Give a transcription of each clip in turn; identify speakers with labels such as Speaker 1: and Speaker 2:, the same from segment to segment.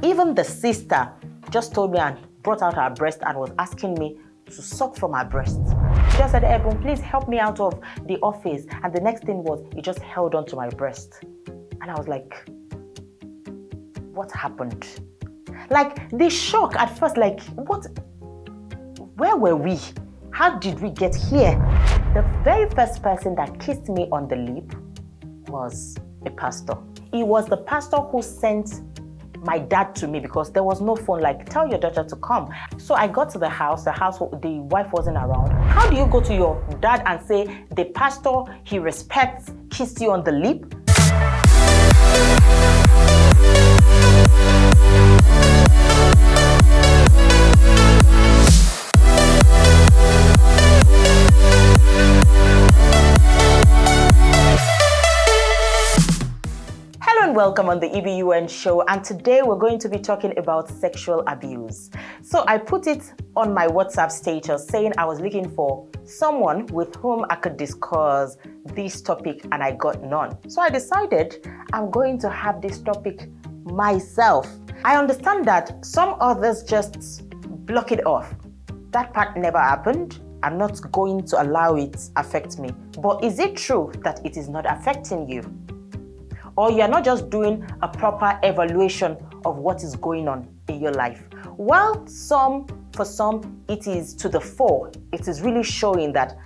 Speaker 1: even the sister just told me and brought out her breast and was asking me to suck from her breast. She just said, "E.B.U.N, please help me out of the office." And the next thing was, he just held on to my breast. And I was like, what happened? Like, the shock at first, like, what? Where were we? How did we get here? The very first person that kissed me on the lip was a pastor. It was the pastor who sent my dad to me because there was no phone, like, tell your daughter to come. So I got to the house, the wife wasn't around. How do you go to your dad and say the pastor he respects kissed you on the lip? Welcome on the E.B.U.N show, and today we're going to be talking about sexual abuse. So I put it on my WhatsApp status saying I was looking for someone with whom I could discuss this topic, and I got none. So I decided I'm going to have this topic myself. I understand that some others just block it off. That part never happened. I'm not going to allow it affect me. But is it true that it is not affecting you? Or you're not just doing a proper evaluation of what is going on in your life? Well, for some, it is to the fore. It is really showing that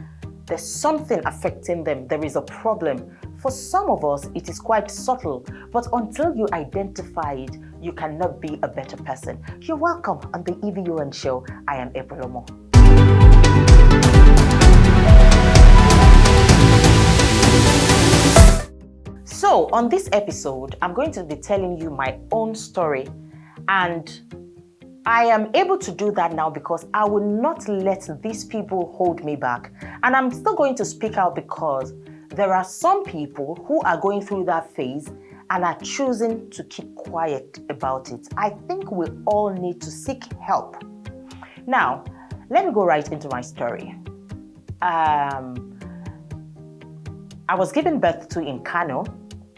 Speaker 1: there's something affecting them. There is a problem. For some of us, it is quite subtle. But until you identify it, you cannot be a better person. You're welcome on the E.B.U.N show. I am E.B.U.N. So on this episode, I'm going to be telling you my own story, and I am able to do that now because I will not let these people hold me back. And I'm still going to speak out because there are some people who are going through that phase and are choosing to keep quiet about it. I think we all need to seek help. Now, let me go right into my story. I was given birth to in Kano.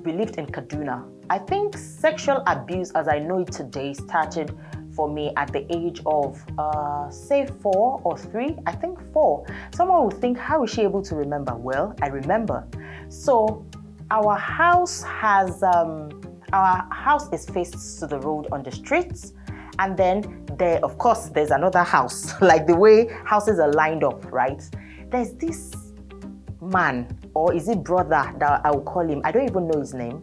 Speaker 1: We lived in Kaduna. I think sexual abuse as I know it today started for me at the age of, say 4 or 3, I think 4. Someone would think, how is she able to remember? Well, I remember. So our house is faced to the road on the streets. And then there, of course, there's another house, like the way houses are lined up, right? There's this man, or is it brother that I will call him? I don't even know his name.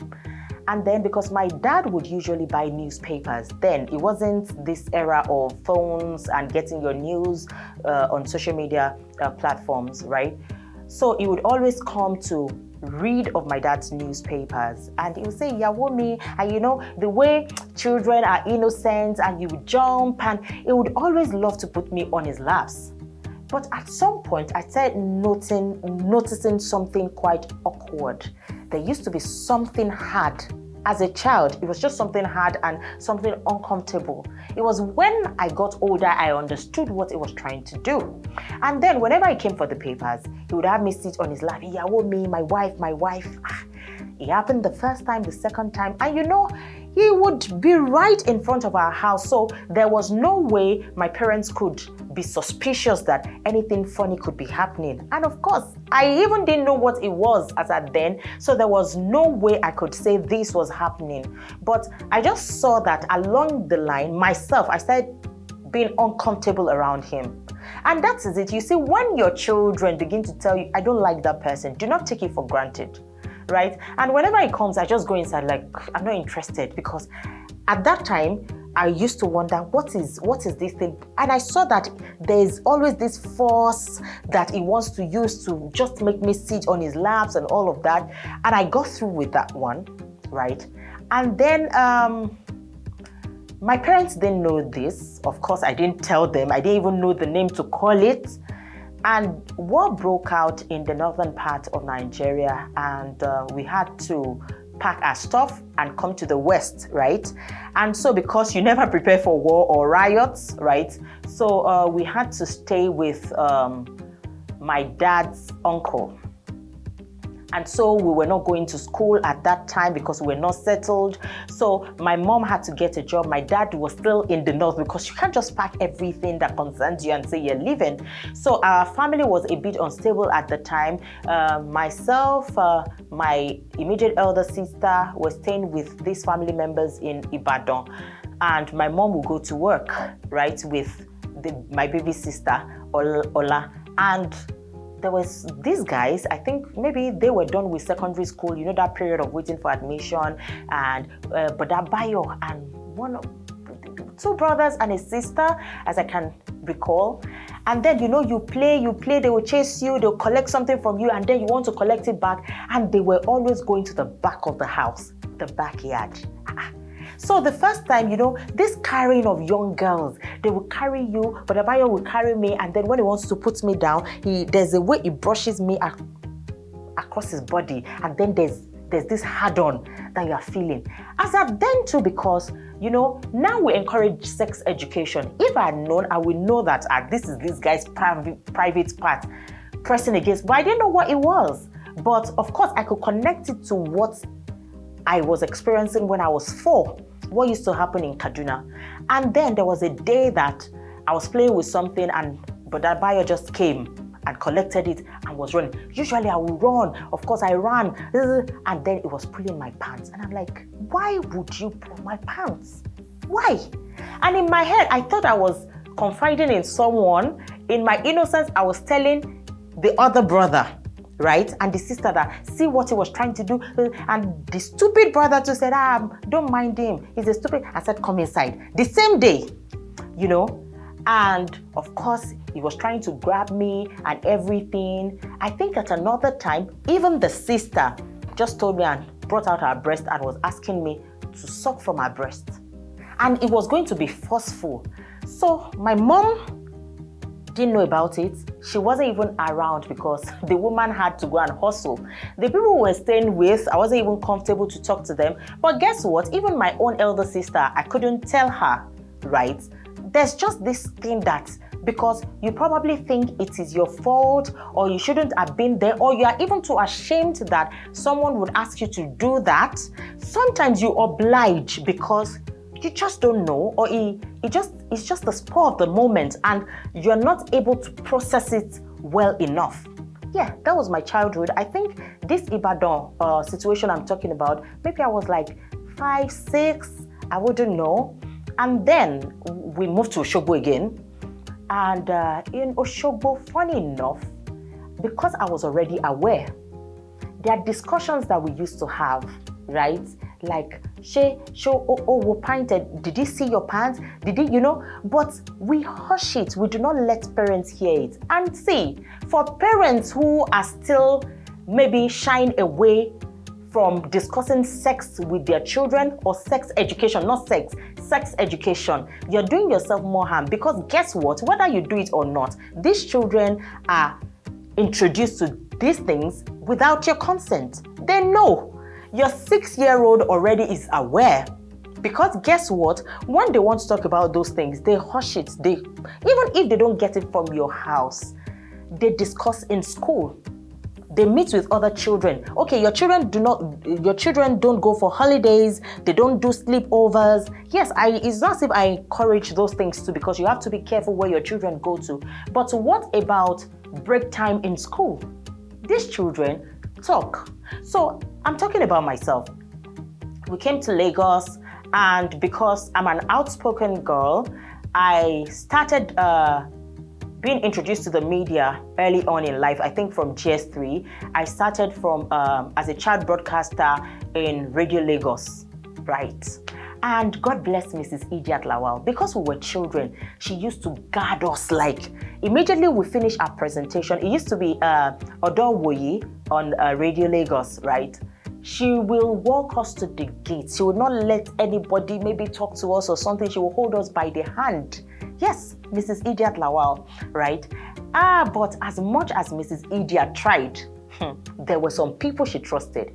Speaker 1: And then because my dad would usually buy newspapers, then it wasn't this era of phones and getting your news on social media platforms, right? So he would always come to read of my dad's newspapers, and he would say, "Yawomi," and you know, the way children are innocent and you would jump, and he would always love to put me on his laps. But at some point, I started noticing something quite awkward. There used to be something hard. As a child, it was just something hard and something uncomfortable. It was when I got older, I understood what it was trying to do. And then whenever I came for the papers, he would have me sit on his lap. "Yawo me, my wife. It happened the first time, the second time. And you know, he would be right in front of our house. So there was no way my parents could be suspicious that anything funny could be happening. And of course, I even didn't know what it was as at then. So there was no way I could say this was happening. But I just saw that along the line, myself, I started being uncomfortable around him. And that is it. You see, when your children begin to tell you, "I don't like that person," do not take it for granted. Right? And whenever he comes, I just go inside like, I'm not interested, because at that time, I used to wonder, what is this thing? And I saw that there's always this force that he wants to use to just make me sit on his laps and all of that. And I got through with that one, right? And then my parents didn't know this. Of course, I didn't tell them. I didn't even know the name to call it. And war broke out in the northern part of Nigeria, and we had to pack our stuff and come to the west, right? And so because you never prepare for war or riots, right? So we had to stay with my dad's uncle. And so we were not going to school at that time because we were not settled. So my mom had to get a job. My dad was still in the north because you can't just pack everything that concerns you and say you're leaving. So our family was a bit unstable at the time. Myself, my immediate elder sister was staying with these family members in E.B.U.N. And my mom would go to work, right, with my baby sister, Ola. And there was these guys, I think maybe they were done with secondary school, you know, that period of waiting for admission, and Boda Bayo and two brothers and a sister, as I can recall. And then, you know, you play, they will chase you, they'll collect something from you, and then you want to collect it back. And they were always going to the back of the house, the backyard. So the first time, you know, this carrying of young girls, they will carry you, but the buyer will carry me, and then when he wants to put me down, there's a way he brushes me across his body, and then there's this hard-on that you are feeling. As I've then too, because, you know, now we encourage sex education. If I had known, I would know that this is this guy's private part pressing against, but I didn't know what it was. But of course, I could connect it to what I was experiencing when I was 4. What used to happen in Kaduna. And then there was a day that I was playing with something, and Brother Bayo just came and collected it and was running. Usually I would run. Of course I ran. And then it was pulling my pants. And I'm like, why would you pull my pants? Why? And in my head, I thought I was confiding in someone. In my innocence, I was telling the other brother, right? And the sister that, see what he was trying to do. And the stupid brother too said, don't mind him. He's a stupid. I said, come inside. The same day, you know. And of course, he was trying to grab me and everything. I think at another time, even the sister just told me and brought out her breast and was asking me to suck from her breast. And it was going to be forceful. So my mom didn't know about it. She wasn't even around because the woman had to go and hustle. The people who were staying with, I wasn't even comfortable to talk to them. But guess what? Even my own elder sister, I couldn't tell her, right? There's just this thing that because you probably think it is your fault or you shouldn't have been there, or you are even too ashamed that someone would ask you to do that. Sometimes you oblige because you just don't know, or it's just the spur of the moment and you're not able to process it well enough. Yeah, that was my childhood. I think this E.B.U.N situation I'm talking about, maybe I was like 5, 6, I wouldn't know. And then we moved to Osogbo again. And in Osogbo, funny enough, because I was already aware, there are discussions that we used to have, right? Like, we painted. Did he see your pants? Did he, you know? But we hush it. We do not let parents hear it. And see, for parents who are still maybe shying away from discussing sex with their children, or sex education, not sex education, you're doing yourself more harm, because guess what? Whether you do it or not, these children are introduced to these things without your consent. They know. Your 6-year-old already is aware, because guess what? When they want to talk about those things, they hush it. Even if they don't get it from your house, they discuss in school. They meet with other children. Okay, your children don't go for holidays. They don't do sleepovers. Yes, it's not as if I encourage those things too, because you have to be careful where your children go to. But what about break time in school? These children talk. So I'm talking about myself. We came to Lagos, and because I'm an outspoken girl, I started being introduced to the media early on in life. I think from GS3. I started from as a child broadcaster in Radio Lagos, right? And God bless Mrs. Idiat Lawal, because we were children, she used to guard us. Like, immediately we finish our presentation, it used to be Odo Woyi on Radio Lagos, right? She will walk us to the gate. She will not let anybody maybe talk to us or something. She will hold us by the hand. Yes, Mrs. Idiat Lawal, right? But as much as Mrs. Idiat tried, there were some people she trusted.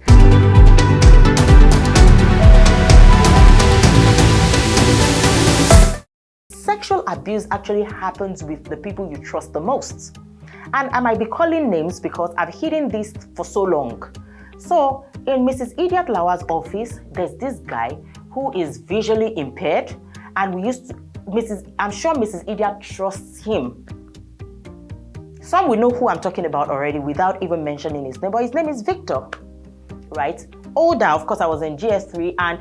Speaker 1: Sexual abuse actually happens with the people you trust the most. And I might be calling names because I've hidden this for so long, So in Mrs. Idiot Lawa's office, there's this guy who is visually impaired, and I'm sure Mrs. Idiot trusts him. Some will know who I'm talking about already without even mentioning his name, but his name is Victor, right? Older, of course, I was in GS3, and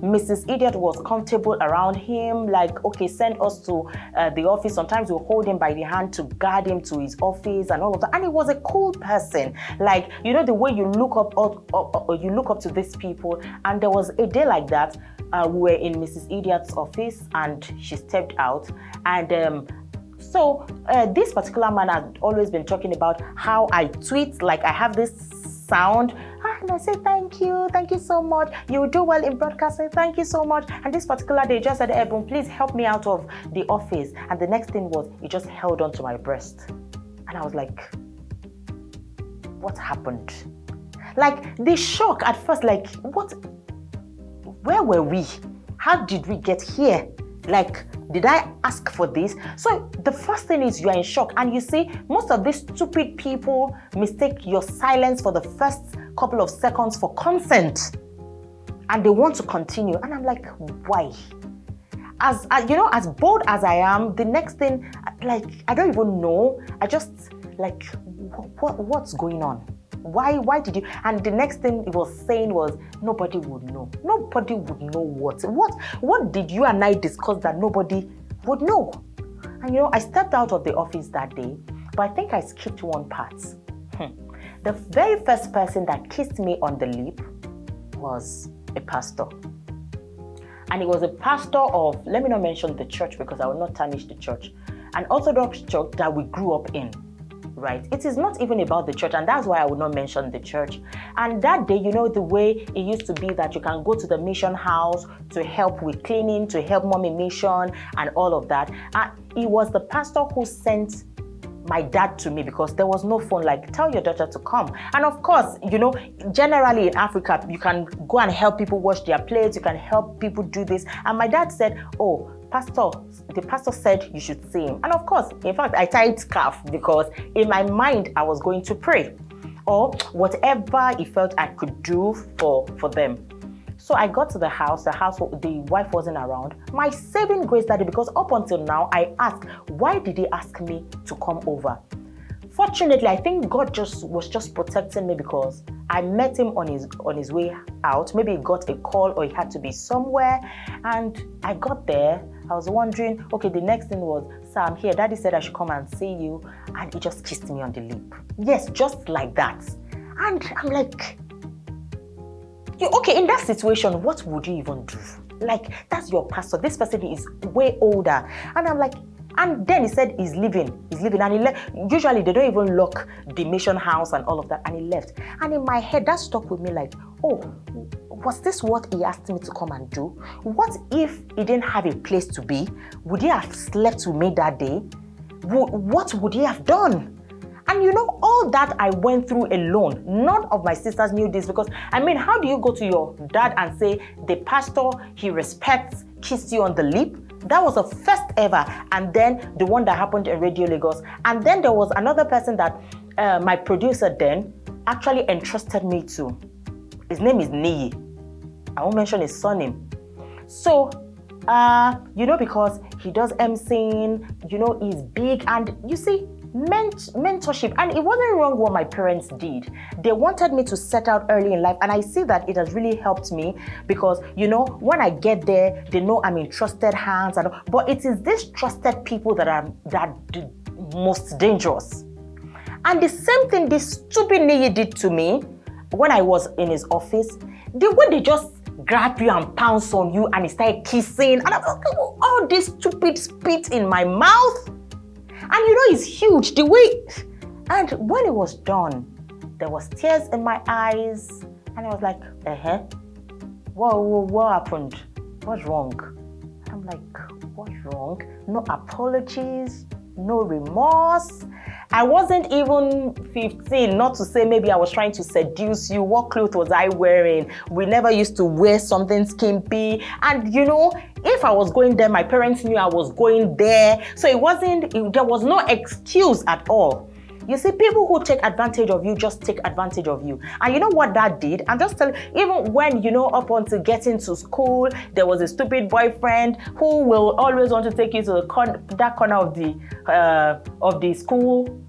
Speaker 1: Mrs. Idiot was comfortable around him, like, okay, send us to the office. Sometimes we'll hold him by the hand to guide him to his office and all of that. And he was a cool person, like, the way you look up to these people. And there was a day like that. We were in Mrs. Idiot's office, and she stepped out, and so this particular man had always been talking about how I tweet, like I have this sound, and I say, thank you so much, you do well in broadcasting, thank you so much. And this particular day, just said, E.B.U.N, please help me out of the office. And the next thing was, he just held on to my breast. And I was like, what happened? Like, the shock at first, like, what? Where were we? How did we get here? Like, did I ask for this? So the first thing is, you are in shock. And you see, most of these stupid people mistake your silence for the first couple of seconds for consent. And they want to continue. And I'm like, why? As bold as I am, the next thing, like, I don't even know. I just, like, what's going on? Why did you? And the next thing it was saying was, nobody would know. Nobody would know what? What did you and I discuss that nobody would know? And I stepped out of the office that day, but I think I skipped one part. The very first person that kissed me on the lip was a pastor. And he was a pastor of, let me not mention the church because I will not tarnish the church, an Orthodox church that we grew up in. Right? It is not even about the church, and that's why I would not mention the church. And that day, the way it used to be that you can go to the mission house to help with cleaning, to help mommy mission and all of that. And it was the pastor who sent my dad to me because there was no phone, like, tell your daughter to come. And of course, generally in Africa, you can go and help people wash their plates, you can help people do this. And my dad said, oh, the pastor said you should see him. And of course, in fact, I tied scarf because in my mind, I was going to pray or whatever he felt I could do for them. So I got to the house, the wife wasn't around. My saving grace that day, because up until now, I asked, why did he ask me to come over? Fortunately, I think God was just protecting me because I met him on his way out. Maybe he got a call or he had to be somewhere. And I got there. I was wondering, okay, the next thing was, sir, I'm here. Daddy said I should come and see you. And he just kissed me on the lip. Yes, just like that. And I'm like, okay, in that situation, what would you even do? Like, that's your pastor. This person is way older. And I'm like, and then he said he's leaving, and he left. Usually they don't even lock the mission house and all of that, and he left. And in my head, that stuck with me like, oh, was this what he asked me to come and do? What if he didn't have a place to be? Would he have slept with me that day? What would he have done? And all that I went through alone, none of my sisters knew this because, how do you go to your dad and say, the pastor he respects kissed you on the lip? That was the first ever. And then the one that happened in Radio Lagos. And then there was another person that my producer then actually entrusted me to. His name is Niyi. I won't mention his surname. So, because he does emceeing, he's big, and you see, mentorship. And it wasn't wrong what my parents did. They wanted me to set out early in life, and I see that it has really helped me because when I get there, they know I'm in trusted hands. But it is these trusted people that are the most dangerous. And the same thing this stupid Niyi did to me when I was in his office. The way they just grab you and pounce on you and he started kissing, and I was like, all this stupid spit in my mouth. And it's huge, the way. And when it was done, there was tears in my eyes. And I was like, what happened? What's wrong? I'm like, what's wrong? No apologies, no remorse. I wasn't even 15, not to say maybe I was trying to seduce you. What clothes was I wearing? We never used to wear something skimpy. And if I was going there, my parents knew I was going there. So there was no excuse at all. You see, people who take advantage of you just take advantage of you. And you know what that did? I'm just telling you, even when, up until getting to school, there was a stupid boyfriend who will always want to take you to that corner of the school,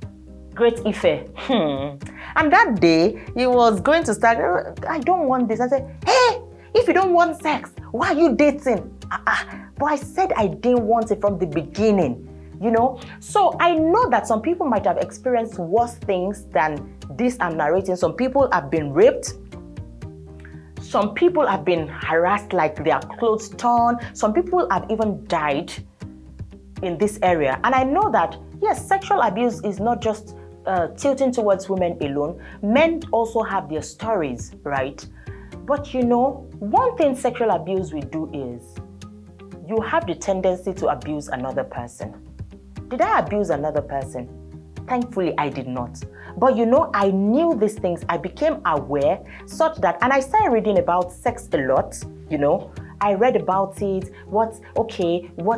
Speaker 1: Great Ife. And that day, he was going to start, I don't want this. I said, hey, if you don't want sex, why are you dating? But I said I didn't want it from the beginning. So I know that some people might have experienced worse things than this I'm narrating. Some people have been raped. Some people have been harassed, like their clothes torn. Some people have even died in this area. And I know that, yes, sexual abuse is not just tilting towards women alone. Men also have their stories, right? But one thing sexual abuse will do is you have the tendency to abuse another person. Did I abuse another person? Thankfully, I did not. But I knew these things. I became aware such that, and I started reading about sex a lot, I read about it. What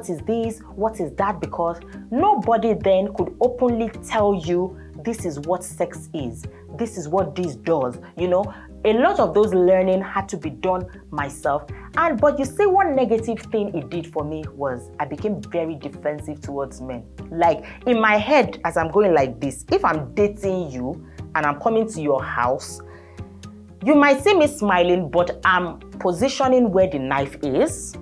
Speaker 1: is this? What is that? Because nobody then could openly tell you this is what sex is. This is what this does, A lot of those learning had to be done myself. But you see, one negative thing it did for me was I became very defensive towards men. Like in my head, as I'm going like this, if I'm dating you and I'm coming to your house, you might see me smiling, but I'm positioning where the knife is,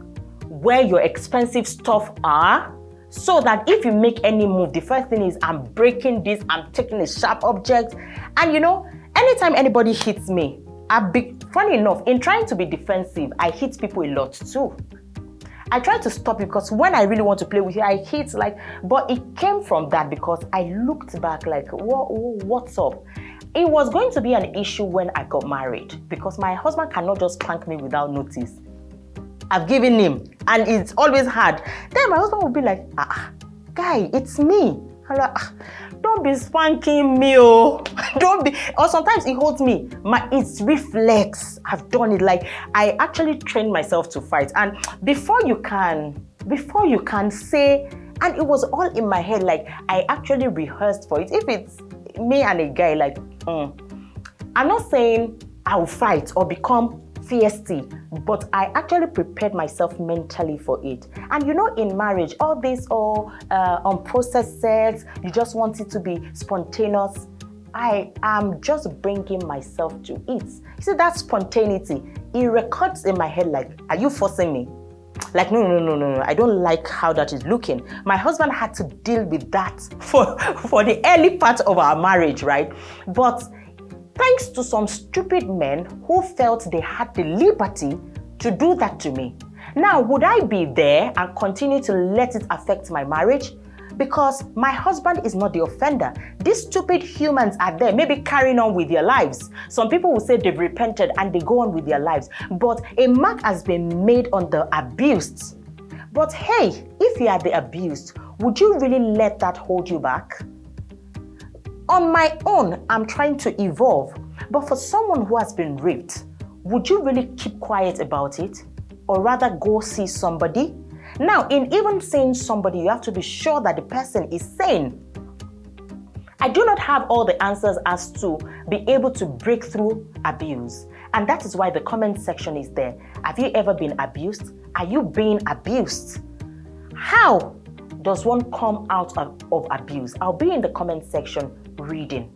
Speaker 1: where your expensive stuff are, so that if you make any move, the first thing is I'm breaking this, I'm taking a sharp object. And anytime anybody hits me, funny enough, in trying to be defensive, I hit people a lot too. I try to stop it because when I really want to play with you, I hit but it came from that because I looked back like, what's up? It was going to be an issue when I got married because my husband cannot just spank me without notice. I've given him and it's always hard. Then my husband would be like, guy, it's me. I'm like, don't be spanking me, oh. Don't be. Or sometimes he holds me. It's reflex. I've done it. Like I actually trained myself to fight. And before you can say, and it was all in my head. Like I actually rehearsed for it. If it's me and a guy, like, I'm not saying I'll fight or become feisty, but I actually prepared myself mentally for it. And in marriage, all this unprocessed sex, you just want it to be spontaneous. I am just bringing myself to it. You see, that spontaneity, it records in my head like, are you forcing me? Like, no, I don't like how that is looking. My husband had to deal with that for the early part of our marriage, right? But thanks to some stupid men who felt they had the liberty to do that to me. Now, would I be there and continue to let it affect my marriage? Because my husband is not the offender. These stupid humans are there, maybe carrying on with their lives. Some people will say they've repented and they go on with their lives. But a mark has been made on the abused. But hey, if you are the abused, would you really let that hold you back? On my own, I'm trying to evolve. But for someone who has been raped, would you really keep quiet about it? Or rather go see somebody? Now, in even seeing somebody, you have to be sure that the person is sane. I do not have all the answers as to be able to break through abuse. And that is why the comment section is there. Have you ever been abused? Are you being abused? How does one come out of abuse? I'll be in the comment section reading.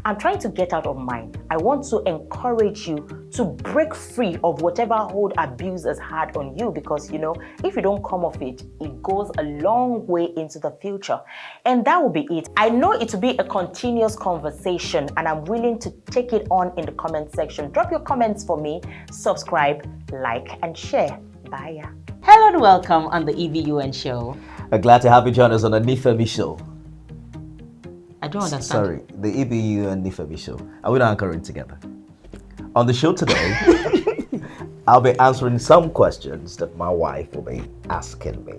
Speaker 1: I'm trying to get out of mine. I want to encourage you to break free of whatever hold abuse has had on you, because if you don't come off it, it goes a long way into the future. And that will be it. I know it will be a continuous conversation, and I'm willing to take it on in the comment section. Drop your comments for me, subscribe, like, and share. Bye. Hello and welcome on the E.B.U.N show.
Speaker 2: Glad to have you join us on the Nifemi show.
Speaker 1: I don't understand.
Speaker 2: Sorry, the E.B.U.N Nifemi show. Are we not anchoring together? On the show today, I'll be answering some questions that my wife will be asking me.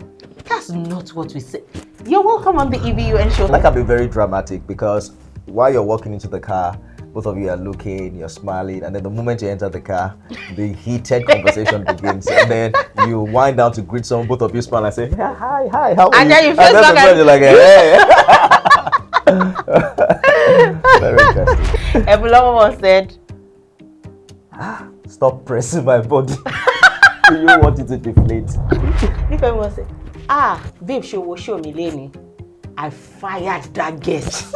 Speaker 1: That's not what we said. You're welcome on the E.B.U.N show.
Speaker 2: Like, I'll be very dramatic because while you're walking into the car, both of you are looking, you're smiling, and then the moment you enter the car, the heated conversation begins, and then you wind down to greet someone, both of you smile and say, yeah, hi, how are you?
Speaker 1: And then you feel
Speaker 2: like, hey. Very interesting.
Speaker 1: Ebulomo said,
Speaker 2: Stop pressing my body. Do you want it to deflate?
Speaker 1: Ifeoma said, babe, show me Lenny. I fired that guest.